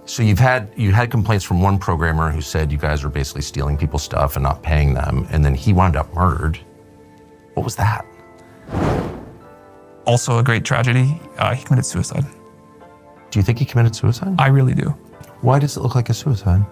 So you had complaints from one programmer who said you guys were basically stealing people's stuff and not paying them, and then he wound up murdered. What was that? Also a great tragedy, he committed suicide. Do you think he committed suicide? I really do. Why does it look like a suicide?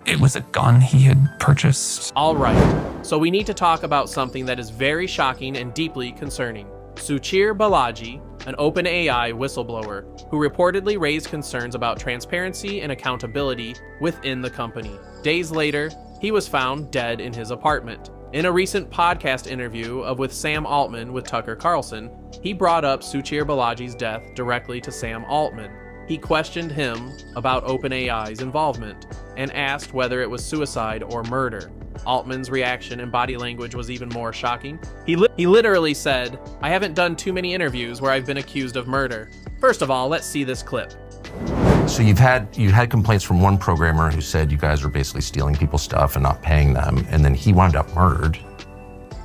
It was a gun he had purchased. All right, so we need to talk about something that is very shocking and deeply concerning. Suchir Balaji, an OpenAI whistleblower, who reportedly raised concerns about transparency and accountability within the company. Days later, he was found dead in his apartment. In a recent podcast interview with Sam Altman with Tucker Carlson, he brought up Suchir Balaji's death directly to Sam Altman. He questioned him about OpenAI's involvement and asked whether it was suicide or murder. Altman's reaction and body language was even more shocking. He literally said, "I haven't done too many interviews where I've been accused of murder." First of all, let's see this clip. So you had complaints from one programmer who said you guys were basically stealing people's stuff and not paying them, and then he wound up murdered.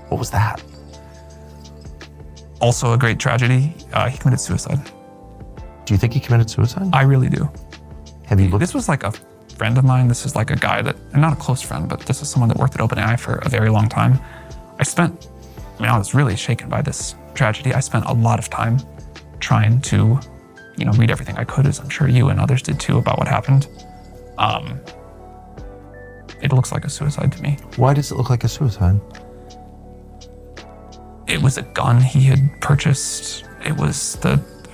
What was that? Also a great tragedy, he committed suicide. Do you think he committed suicide? I really do. Have you looked? This was like a friend of mine. This is like a guy that, and not a close friend, but this is someone that worked at OpenAI for a very long time. I was really shaken by this tragedy. I spent a lot of time trying to, read everything I could, as I'm sure you and others did too, about what happened. It looks like a suicide to me. Why does it look like a suicide? It was a gun he had purchased. It was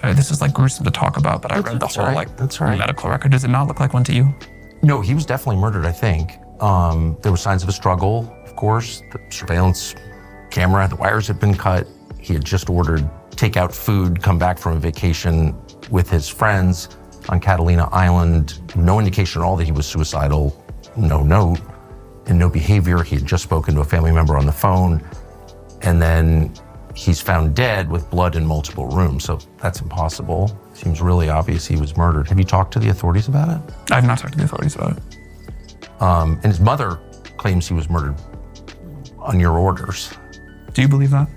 this is like gruesome to talk about, but I read the whole medical record. Does it not look like one to you? No, he was definitely murdered, I think. There were signs of a struggle, of course. The surveillance camera, the wires had been cut. He had just ordered takeout food, come back from a vacation with his friends on Catalina Island. No indication at all that he was suicidal, no note, and no behavior. He had just spoken to a family member on the phone. And then he's found dead with blood in multiple rooms. So that's impossible. Seems really obvious he was murdered. Have you talked to the authorities about it? I have not talked to the authorities about it. And his mother claims he was murdered on your orders. Do you believe that?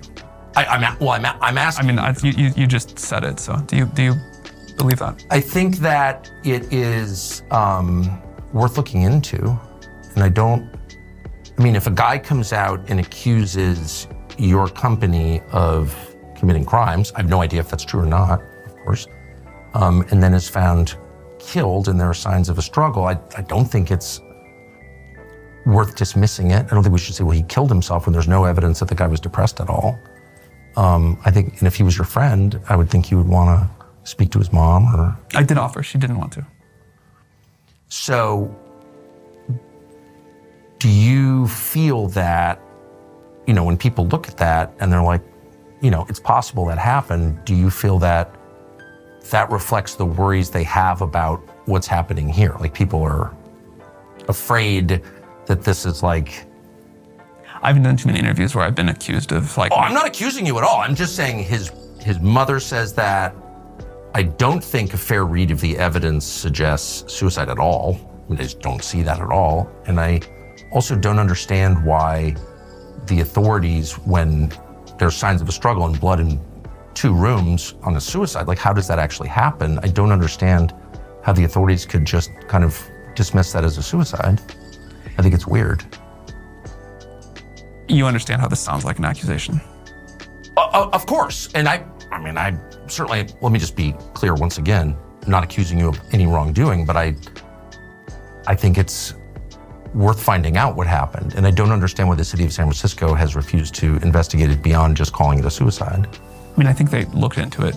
I'm asking. You just said it, so do you believe that? I think that it is worth looking into. And if a guy comes out and accuses your company of committing crimes, I have no idea if that's true or not, of course, and then is found killed and there are signs of a struggle, I don't think it's worth dismissing it. I don't think we should say, well, he killed himself when there's no evidence that the guy was depressed at all. I think, and if he was your friend, I would think you would want to speak to his mom or... I did offer, she didn't want to. So, do you feel that, when people look at that and they're like, it's possible that happened, do you feel that that reflects the worries they have about what's happening here? Like people are afraid that this is like... I haven't done too many interviews where I've been accused of like... Oh, I'm not accusing you at all. I'm just saying his mother says that. I don't think a fair read of the evidence suggests suicide at all. I just don't see that at all. And I also don't understand why the authorities, when there's signs of a struggle and blood in 2 rooms on a suicide, like how does that actually happen? I don't understand how the authorities could just kind of dismiss that as a suicide. I think it's weird. You understand how this sounds like an accusation? Of course. And I certainly, let me just be clear once again, I'm not accusing you of any wrongdoing, but I think it's worth finding out what happened. And I don't understand why the city of San Francisco has refused to investigate it beyond just calling it a suicide. I think they looked into it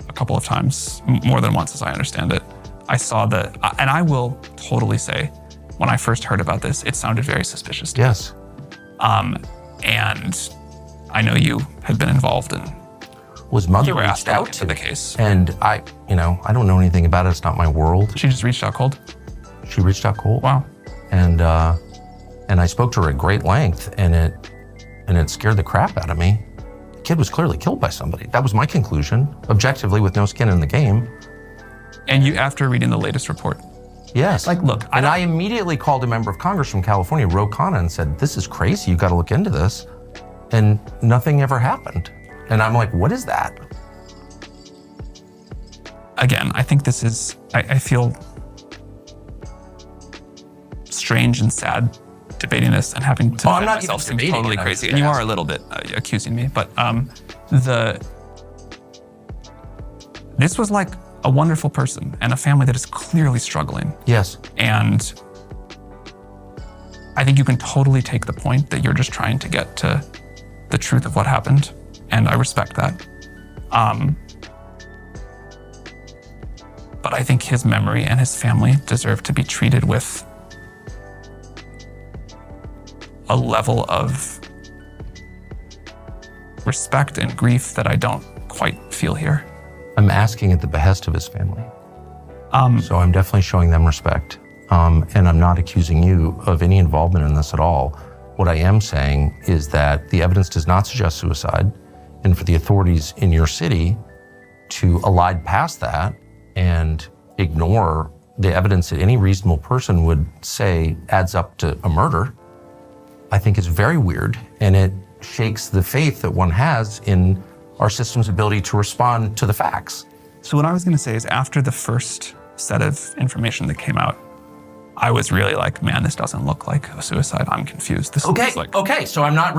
a couple of times, more than once as I understand it. I saw and I will totally say, when I first heard about this, it sounded very suspicious to me. Yes. And I know you had been involved in... Was mother you were reached asked to out look into the case. And I don't know anything about it. It's not my world. She just reached out cold? She reached out cold. Wow. And I spoke to her at great length, and it scared the crap out of me. The kid was clearly killed by somebody. That was my conclusion, objectively, with no skin in the game. And you, after reading the latest report? Yes. Look. I immediately called a member of Congress from California, Ro Khanna, and said, this is crazy, you gotta look into this. And nothing ever happened. And I'm like, what is that? again, I think this is, I feel strange and sad debating this and having to I'm not myself even seem totally debating it, crazy. And you are a little bit accusing me, but this was like a wonderful person and a family that is clearly struggling. Yes. And I think you can totally take the point that you're just trying to get to the truth of what happened. And I respect that. But I think his memory and his family deserve to be treated with a level of respect and grief that I don't quite feel here. I'm asking at the behest of his family. So I'm definitely showing them respect. And I'm not accusing you of any involvement in this at all. What I am saying is that the evidence does not suggest suicide, and for the authorities in your city to elide past that and ignore the evidence that any reasonable person would say adds up to a murder, I think is very weird, and it shakes the faith that one has in our system's ability to respond to the facts. So what I was gonna say is after the first set of information that came out, I was really like, man, this doesn't look like a suicide. I'm confused. This looks like... Okay, so I'm not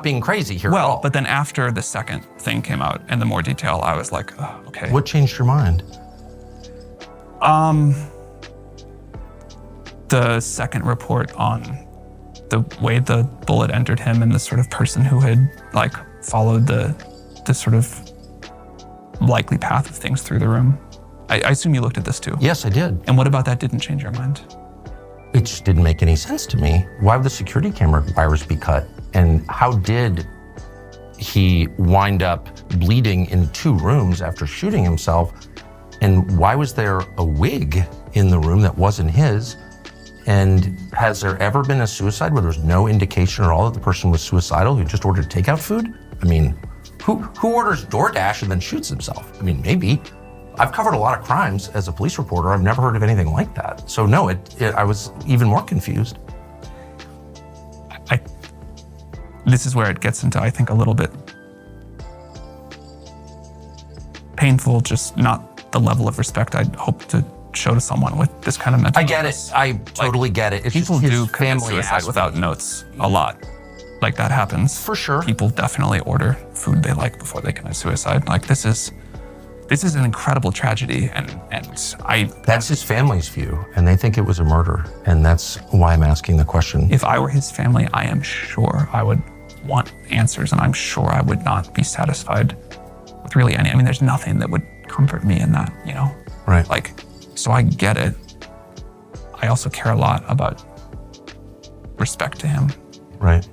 being crazy here at all. Well, but then after the second thing came out and the more detail, I was like, oh, okay. What changed your mind? The second report on the way the bullet entered him and the sort of person who had like followed the sort of likely path of things through the room. I assume you looked at this too. Yes, I did. And what about that didn't change your mind? It just didn't make any sense to me. Why would the security camera wires be cut? And how did he wind up bleeding in 2 rooms after shooting himself? And why was there a wig in the room that wasn't his? And has there ever been a suicide where there's no indication at all that the person was suicidal who just ordered takeout food? I mean, who orders DoorDash and then shoots himself? I mean, maybe. I've covered a lot of crimes as a police reporter. I've never heard of anything like that. So no, I was even more confused. This is where it gets into, I think, a little bit painful, just not the level of respect I'd hope to show to someone with this kind of mental illness. I totally get it. It's people just do his commit family suicide without notes a lot. Like that happens. For sure. People definitely order food they like before they commit suicide. Like this is an incredible tragedy, and That's his family's view, and they think it was a murder, and that's why I'm asking the question. If I were his family, I am sure I would want answers, and I'm sure I would not be satisfied with really any. I mean, there's nothing that would comfort me in that, you know? Right. Like, so I get it. I also care a lot about respect to him. Right.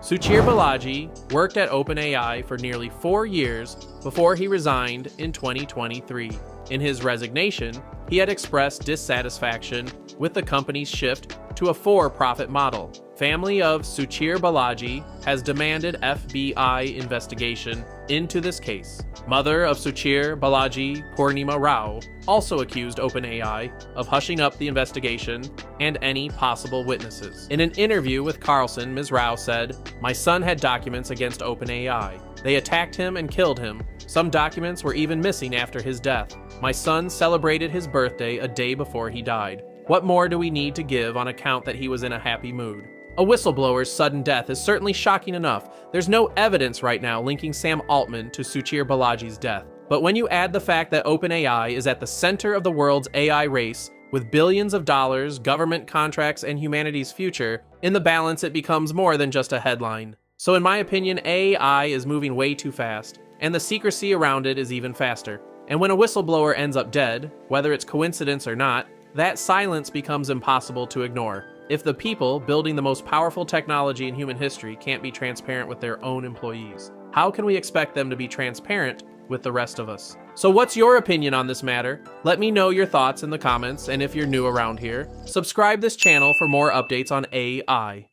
Suchir Balaji worked at OpenAI for nearly 4 years before he resigned in 2023. In his resignation, he had expressed dissatisfaction with the company's shift to a for-profit model. Family of Suchir Balaji has demanded FBI investigation into this case. Mother of Suchir Balaji, Purnima Rao, also accused OpenAI of hushing up the investigation and any possible witnesses. In an interview with Carlson, Ms. Rao said, "My son had documents against OpenAI. They attacked him and killed him. Some documents were even missing after his death. My son celebrated his birthday a day before he died. What more do we need to give on account that he was in a happy mood?" A whistleblower's sudden death is certainly shocking enough. There's no evidence right now linking Sam Altman to Suchir Balaji's death. But when you add the fact that OpenAI is at the center of the world's AI race, with billions of dollars, government contracts, and humanity's future, in the balance it becomes more than just a headline. So in my opinion, AI is moving way too fast, and the secrecy around it is even faster. And when a whistleblower ends up dead, whether it's coincidence or not, that silence becomes impossible to ignore. If the people building the most powerful technology in human history can't be transparent with their own employees, how can we expect them to be transparent with the rest of us? So what's your opinion on this matter? Let me know your thoughts in the comments, and if you're new around here, subscribe this channel for more updates on AI.